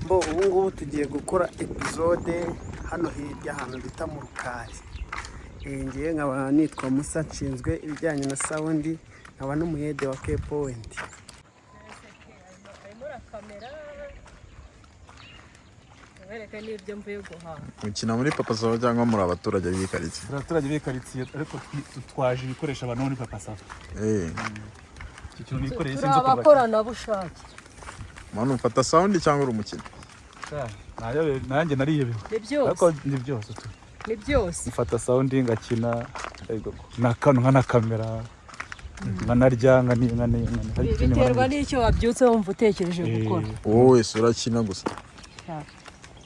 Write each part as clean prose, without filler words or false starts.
Ubu ngubu tugiye gukora episode hano hirya ahantu bita mu Rukari. Ngiye nkaba nitwa Musa, nshinzwe ibijyanye na sound, nkaba n'umuyede wa K-Point. Mukina muri Papa Sava cyangwa muri abaturage b'ikaritsiye? Abaturage b'ikaritsiye ariko twaje ibikoresho abantu muri Papa Sava. Ikintu bikoreye sinzo kuba. Abakorana bushake. Manu ufata sound cyangwa uri umukino? Nanjye nariyebewe. Ariko ndi byose tu. Ni byose. Mfata sound ngakina nakano na kamera. Nkanarya biterwa n'icyo wabyutse wumva utekereje gukora. Wowe urakina gusa?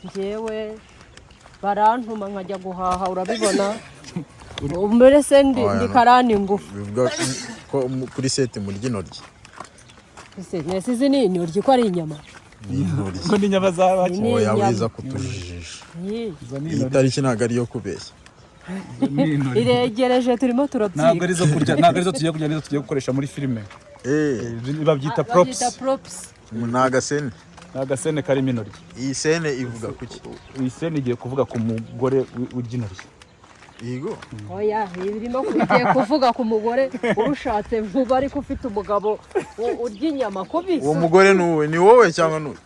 Njyewe barantuma nkajya guhaha, urabibona. Mbere se ndi karani ngufu. Bivuga ko kuri sete muri ginoryi. Nesizi ni inyoryi ko ari inyama. Ko ni inyama z'abaki. Oya wiza kutujijisha. Iyi tariki ntabwo ari yo kubeshya. Iregereje turimo turabyiga. Ntabwo arizo kurya, ntabwo arizo tugiye kujya, nizo tugiye gukoresha muri filime. Babyita props. Nagasene. Nagasene kari minoryi. Iyi sene ivuga kuki? Iyi sene igiye kuvuga ku mugore w'iginoryi. Yego. Oya, ibirimo kugiye kuvuga ku mugore urushatse vuba ariko ufite umugabo urya inyama kubisa. Uwo mugore ni wowe cyangwa nuwe?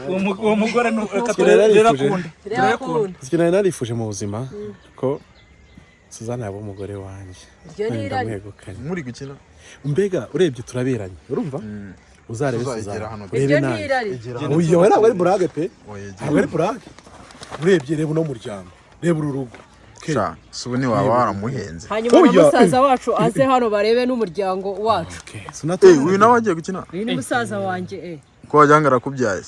Uwo mugore Ikintu narifuje mu buzima ko Suzana yaba umugore wanjye. Ndamwegukanye. Muri gukina? Mbega urebye turaberanye, urumva? Uzarebe Suzana. Ibyo ni irari. Uyu we ntabwo ari burage pe. Ntabwo ari burage. Urebye reba uno muryango. Reba uru rugo. Sha, subuni waba waramuhenze. Hanyuma umusaza wacu aze hano barebe n'umuryango wacu. Uyu nawe agiye gukina? Uyu ni musaza wanjye Ko wajyanga arakubyaye?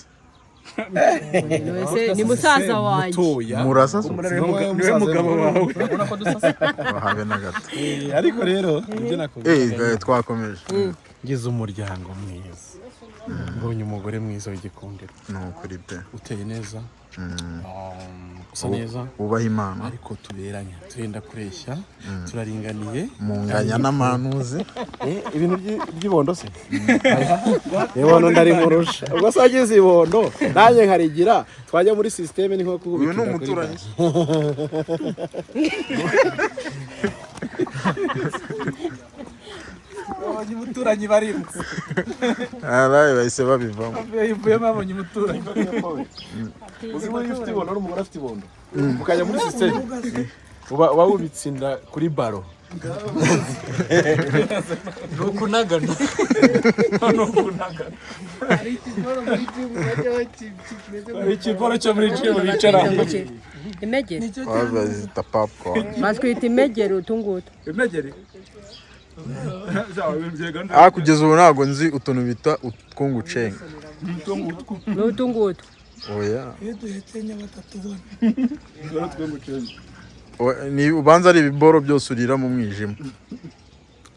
Ni musaza wanjye. Murasa niwe mugabo wawe. Urabona ko dusasa. Habe na gato. Ariko rero ibyo nakubwiye. Twakomeje. Ngize umuryango mwiza. Mbonye umugore mwiza w'igikundiro. Nukuri pe. Uteye neza. Usa neza. Ubaha Imana. Ariko tuberanye. Turenda kureshya. Turaringaniye. Munganya n'amanuze. Ibintu by'ibondo se. Ibondo ndari murusha. Ubwo sagize ibondo. Nanjye nkarigira. Twajya muri systeme ni nko kubika. Uyu ni umuturanyi. Abonye umuturanyi barimutse. Araye bahise babivamo. Yivuyemo abonye umuturanyi. Uzi muri ufite ibondo n'umugore afite ibondo. Mukajya muri systeme. Uba wubitsinda kuri baro. Nukunagana. Ikiporo cyo muri gym bicara. Imegeri. Bazita popcorn. Batwita imegeri utungutu. Imegeri. Kugeza ubu ntabwo nzi utuntu bita utwungucenga. N'utungutu. Oya. Iyo duhetse batatu bona. Ngoro twungucenga. Ni ubanza ari ibiboro byose urira mu mwijima.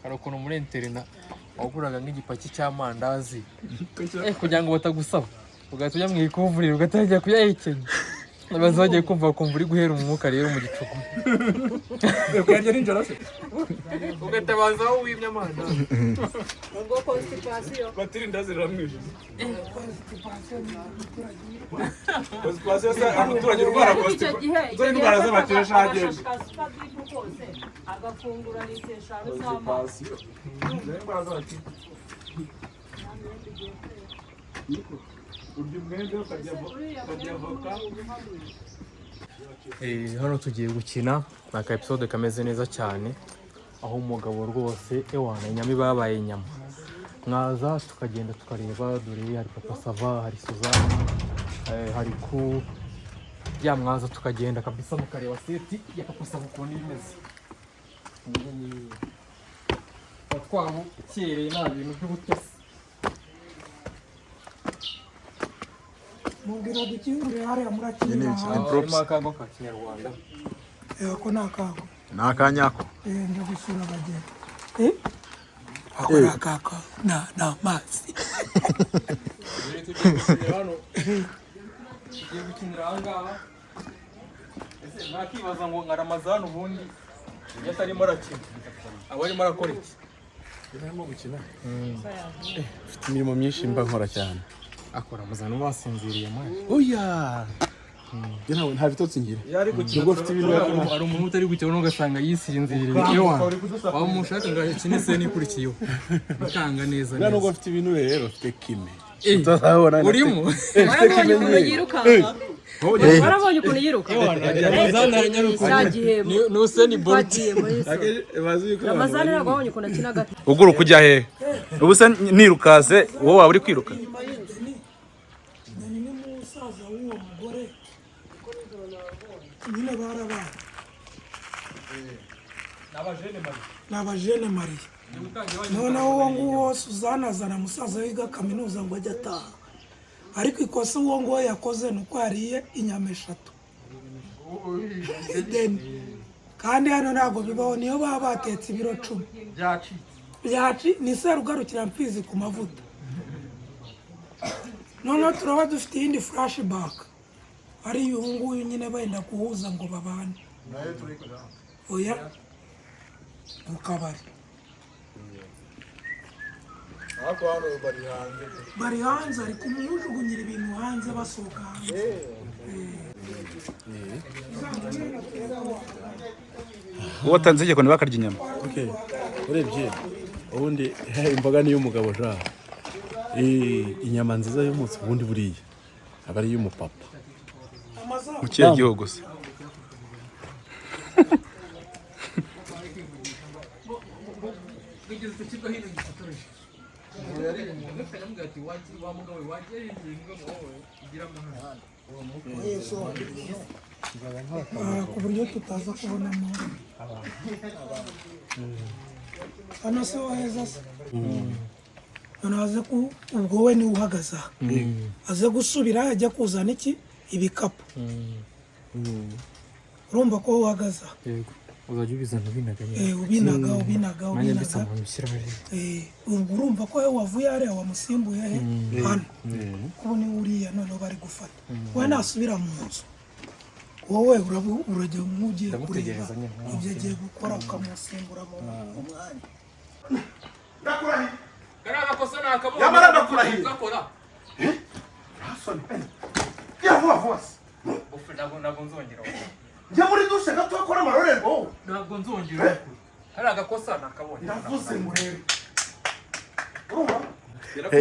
Hari ukuntu muri interina waguraga nk'igipaki cy'amandazi kugira ngo batagusaba ugahita ujya mu ikuvuriro ugatangira kuyahekenya abaza bagiye kumva uri guhera umwuka rero mu gicuku ukajya ninjoro se ugatabaza aho wimye amandazi ubwo constipation batiri ndazira mwijima constipation se amuturanye urwara constipation zo indwara z'abakiresha hageje agafungura n'iteshanu z'amazi indwara z'abakiresha urya umwembe ukajya avoka. Hano tugiye gukina ni aka episode kameze neza cyane aho umugabo rwose ewana inyama babaye inyama mwaza tukagenda tukareba dore hari Papa Sava hari Suzana hari ku ya mwaza tukagenda kabisa mukareba seti ya Papa Sava ukuntu imeze twabo cyereye nta bintu by'ubutesi Mubwira dukingure hariya murakina. Akago ka Kinyarwanda. Ko nakago. Nakanyako. Njya gusura abageni. Ako nakako na mazi. Tugiye gukinira aha ngaha. Ese ntakibaza ngo nka Ramazani ubundi iyo atarimo arakina aba arimo arakora iki? Ndimo gukina. Mfite imirimo myinshi mba nkora cyane. akora muzana wasinziriye mwana. Oya. Nawe nta bitotsi ngira. Nubwo ufite ibintu ari umuntu utari gukira ugasanga yisinziriye. Iyo wa mushaka ngo kinese nikurikiyeho. Bikanga neza. Nubwo ufite ibintu rero ufite kime. Utazabona. Urimo. Warabonye ukuntu yirukanka. Warabonye ukuntu yiruka. Ramazani aranyaruka. Ni Usain Bolt. Ramazani ntabwo wabonye ukuntu akina gato. Uguru kujya he? Ubu se nirukase wowe waba uri kwiruka? Ni n'umusaza w'uwo mugore nyine barabana n'abajene Marie noneho uwo nguwo Suzana azana musaza wiga kaminuza ngo ajye ataha ariko ikosa uwo nguwo yakoze ni uko yariye inyama 3 kandi hano ntabwo bibaho niyo baba batetse ibiro 10 byaci ni serugarukira mfizi ku mavuta noneho turaba dufite iyindi flashback ari uyu nguyu nyine benda kuhuza ngo babane oya mu kabari bari hanze ari kumujugunyira ibintu hanze basohoka hanze Watanze igihe kone bakarya inyama. Okay. Urebye ubundi imboga ni y'umugabo ja. Inyama nziza y'umunsi ubundi buriya aba ari y'umupapa. Mu kihe gihugu se? ku buryo tutaza kubonamo hano se waheza se hano aze ku ubwo we niwe uhagaze aze gusubira ajya kuzana iki ibikapu urumva ko uhagaze Yego. Uzajya ubizana binaganye. ubinaga ubwo urumva ko wavuye hariya wamusimbuye hano kuko ni uriya noneho bari gufata we nasubira mu nzu wowe urajya nk'ugiye kureba ibyo agiye gukora ukamusimbura mu mwanya Ndakurahiye. Kariya gakosa nakabonye. Yamara ndakurahiye. Gakora. Hasoni. Vuba. Ufe ntabwo nzongera. Njya muri dushe gato akora amarorerwa. Ntabwo nzongera. Kariya gakosa nakabonye. Ndavuze murebe. Urumva?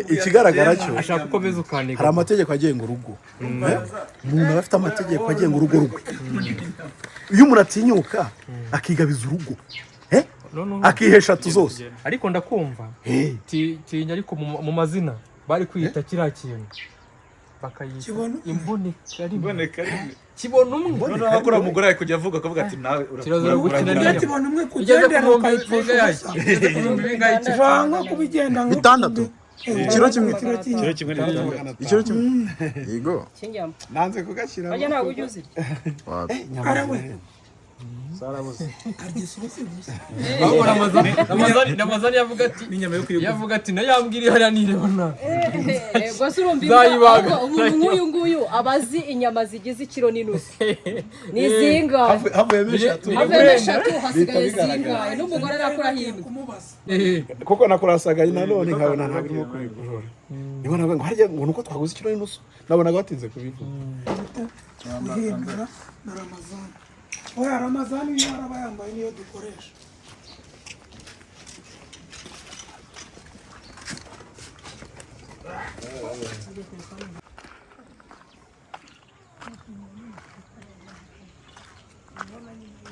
Ikigaragara cyo Ashaka ukomeza ukaniga. hari amategeko agenga urugo. Umuntu aba afite amategeko agenga urugo rwe. Iyo umuntu atinyuka akigabiza urugo. Akihesha zose. Ariko ndakumva. Tinya ariko mu mazina bari kwita kiriya kintu. Bakayita imboneka. Kibona umwe. Noneho akora umugore ari kujya avuga akavuga ati nawe kirazira gukina n'inyama. kibona umwe kugendera ukayipfusha vanga kubigenda ngo 6. Ikiro kimwe. Ikiro kimwe. Yego. Cy'inyama. Nanze kugashyira. Bajya ntabwo ujuze. arawe Sarabuze. Ramazani yavuga ati nayambwiriye hariya nirebana. Gwase urumva umuntu nk'uyu nguyu abazi inyama zigize ikiro n'inusu. Nizinga. Havuyemo 3. Havuyemo 3 hasigaye zinga. N'umugore arakora hino. Kuko nakurasagaye nanone nkabona ntabwo irimo kubigorora. Nibona ngo harya ngo nuko twaguze ikiro n'inusu. Nabonaga batinze kubivuga. guhindura na Ramazani. Oya Ramazani niyo araba yambaye niyo dukoresha.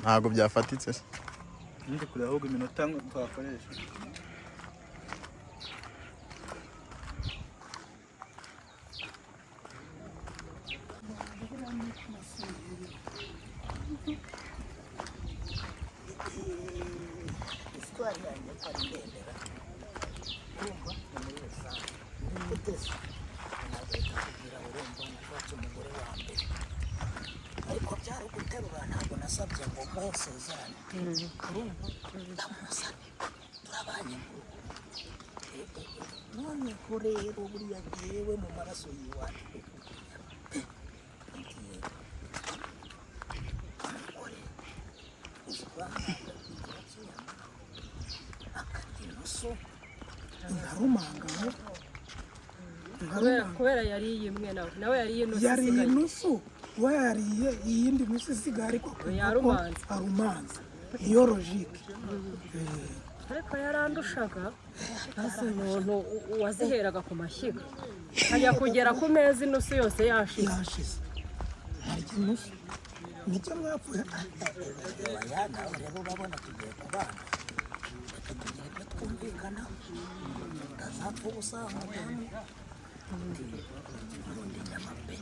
Ntabwo byafatitse se. Ndi kureba ahubwo iminota twakoresha. Ariko byari uguterura ntabwo nasabye ngo mwesezerane. Ndamusane turabanye mu rugo. Noneho rero buriya jyewe mu maraso yiwacu kubera yariye imwe nawe yariye inusu yariye isigaye. inusu we yariye iyindi nusu isigaye ariko Yarumanza. arumanza niyo logike ariko yarandushaga maze umuntu waziheraga ku mashyiga ajya kugera ku meza inusu yose yashize ntarya inusu nicyo mwapfuye nawe rero urabona tugiye kubana reka tugire ibyo twumvikana utazapfa ubusa umudamu nkunda inyama pe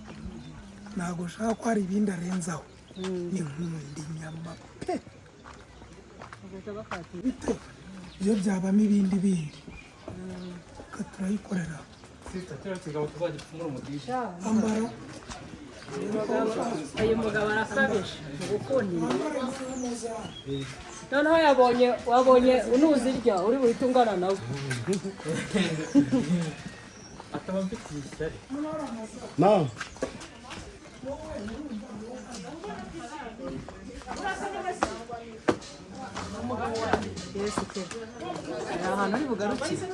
ntabwo ushaka ko hari ibindi arenzaho ni nkunda inyama pe bite iyo byabamo ibindi reka turayikorera ambara uyu mugabo arakabije gukundira noneho wabonye unuzi irya uri buhite ungana nawe ataba mfitiye ishyari nawe hari ahantu uri bugarukire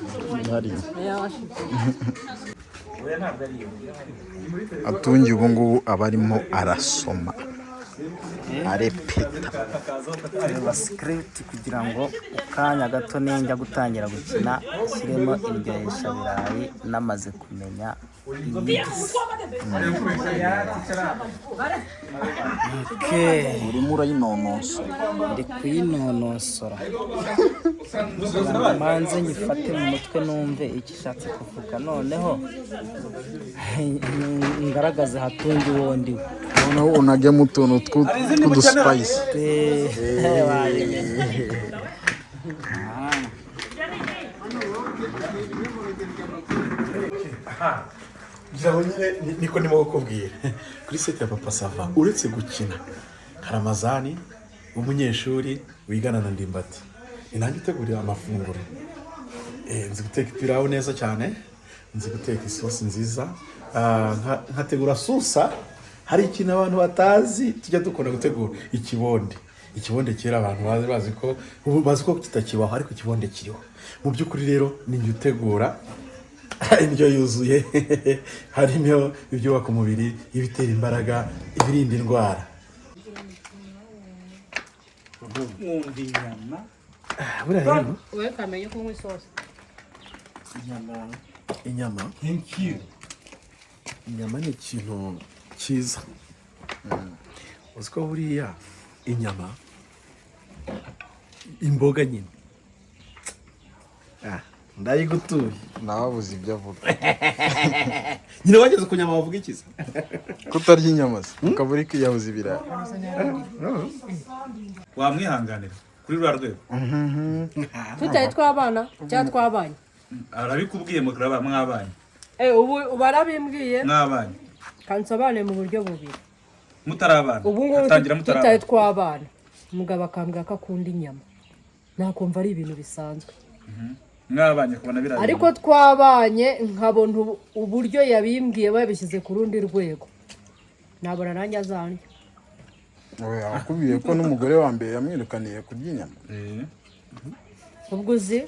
atungi ubu ngubu aba arimo arasoma arepeta reba sikiriti kugira ngo ukanya gato ninjya gutangira gukina ashyiremo indyoheshabirayi namaze kumenya imigisi urimo urayinonosa ndi kuyinonosora manze nyifate mu mutwe numve icyo ishatse kuvuga noneho ngaragaze hatungi wundi noneho unajyamo utuntu tw'udusipayisi ngira nyine niko ndimo kukubwira kuri seti ya papa sava uretse gukina karamazani umunyeshuri wigana na ndimbati ni nanjye utegurira amafunguro nzi guteka ipirawu neza cyane nzi guteka isosi nziza nkategura susa hari ikintu abantu batazi tujya dukunda gutegura ikibonde kera abantu bazi ko kitakibaho ariko ikibonde kiriho mu by'ukuri rero ni njye utegura indyo yuzuye harimo ibyubaka umubiri ibitera imbaraga ibirinda indwara nkunda inyama buriya rero wowe kamenya kunywa isosi inyama ni ikintu cyiza uzi ko buriya inyama imboga nyine ndayigutuye nawe abuze ibyo avuga nyine wageze ku nyama wavuga ikiza kutarya inyama se ukaba uri kwiyahuza ibirayi wamwihanganira kuri rwa rwego tutari twabana cyangwa twabanye arabikubwiye mwabanye ubu barabimbwiye mwabanye kansobane mu buryo bubiri mutarabana ubu ngubu tutari twabana umugabo akambwira ko akunda inyama nakumva ari ibintu bisanzwe mwabanye kubona birayi ariko twabanye nkabona uburyo yabimbwiye babishyize ku rundi rwego nabona nanjye azandya akubwiye ko n'umugore wa mbere yamwirukaniye kurya inyama ubwo uzi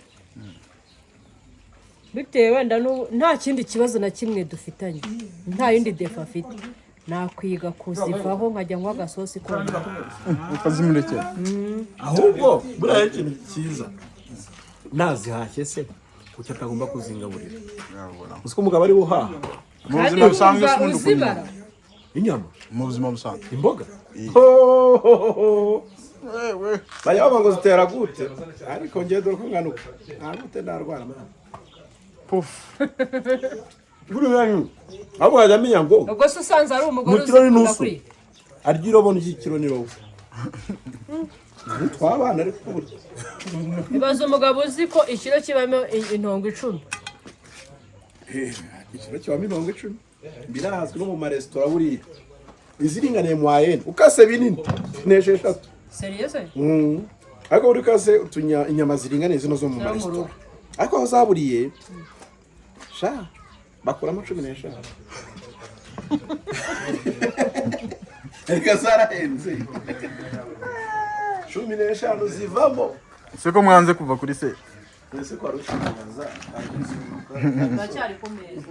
bitewe wenda nta kindi kibazo na kimwe dufitanye nta yindi defa afite nakwiga kuzivaho nkajya nywa agasosi konyine ukazimurekera ahubwo buriya ikintu cyiza nazihashye se kuki atagomba kuzingaburira uzi ko umugabo ari buhaha mu buzima busanzwe se ubundi uzibara inyama mu buzima busanzwe imboga bajya bavuga ngo zitera gute ariko ngewe dore ko nganuka nta gute ndarwara mwana buriya ahubwo wajya amenya ngo ubwo se usanze ari umugore mu kiro uzikunda n'inusu kuri arya irobona iki kiro ni wowe twabana ariko burya ibaza umugabo uzi ko ikiro kibamo intongo 10 ikiro kibamo intongo 10 birazwi no mu maresitora buriya iziringaniye mu ayene ukase binini n'esheshatu serious ariko buri kase inyama ziringaniye zino zo mu maresitora ariko aho zaburiye sha bakuramo 15 ariko zarahenze 15 zivamo se ko mwanze kuva kuri se Ese ko arushimuza Ndacyari ku meza.